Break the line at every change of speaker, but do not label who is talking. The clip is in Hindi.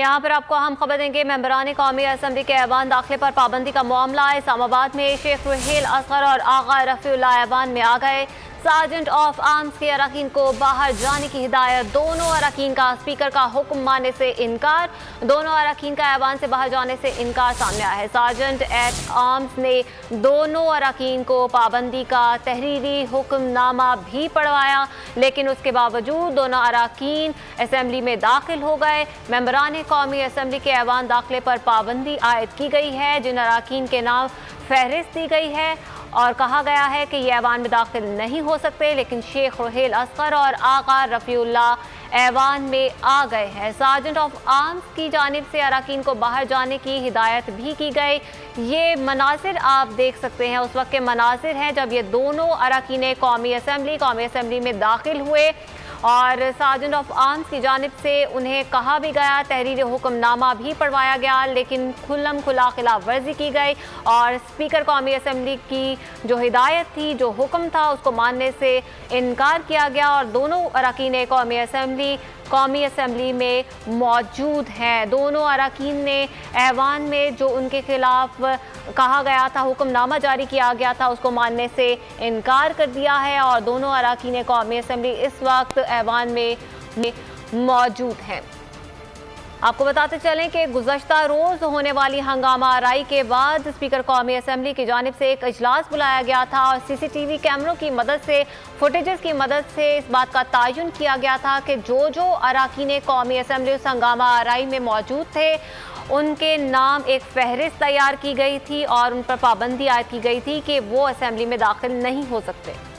यहाँ पर आपको हम खबर देंगे, मेंबरान कौमी असम्बली के ऐवान दाखिले पर पाबंदी का मामला इस्लामाबाद में शेख रुहेल असगर और आगा रफ़ीउल्लाह ऐवान में आ गए। सार्जेंट ऑफ आर्म्स के अरकान को बाहर जाने की हिदायत, दोनों अरकान का स्पीकर का हुक्म मानने से इनकार। दोनों अरकान का ऐवान से बाहर जाने से इनकार सामने आया है। सार्जेंट एट आर्म्स ने दोनों अरकान को पाबंदी का तहरीरी हुक्मनामा भी पढ़वाया, लेकिन उसके बावजूद दोनों अरकान असम्बली में दाखिल हो गए। मेंबरान कौमी असम्बली के ऐवान दाखिले पर पाबंदी आयद की गई है, जिन अरकान के नाम फहरिस्त दी गई है और कहा गया है कि ये ऐवान में दाखिल नहीं हो सकते, लेकिन शेख रुहेल असगर और आगा रफ़ीउल्लाह ऐवान में आ गए हैं। सार्जेंट ऑफ आर्म्स की जानिब से अरकान को बाहर जाने की हिदायत भी की गई। ये मनासिर आप देख सकते हैं, उस वक्त के मनासिर हैं जब ये दोनों अरकान कौमी असम्बली में दाखिल हुए और सार्जेंट ऑफ आर्म्स की जानिब से उन्हें कहा भी गया, तहरीर हुक्मनामा भी पढ़वाया गया, लेकिन खुल्लम खुला खिलाफ वर्जी की गई और स्पीकर कौमी असम्बली की जो हिदायत थी, जो हुक्म था, उसको मानने से इनकार किया गया और दोनों अरकान कौमी असम्बली में मौजूद हैं। दोनों अरकान ने ऐवान में जो उनके खिलाफ कहा गया था, हुक्मनामा जारी किया गया था, उसको मानने से इनकार कर दिया है और दोनों अरकान कौमी असम्बली इस वक्त ऐवान में मौजूद हैं। आपको बताते चलें कि गुज़श्ता रोज़ होने वाली हंगामा आराई के बाद स्पीकर कौमी असम्बली की जानिब से एक इजलास बुलाया गया था और CCTV कैमरों की मदद से, फुटेजेस की मदद से इस बात का तयन किया गया था कि जो अरकान कौमी असम्बली उस हंगामा आराई में मौजूद थे, उनके नाम एक फहरिस्त तैयार की गई थी और उन पर पाबंदी आयद की गई थी कि वो असम्बली में दाखिल नहीं हो सकते।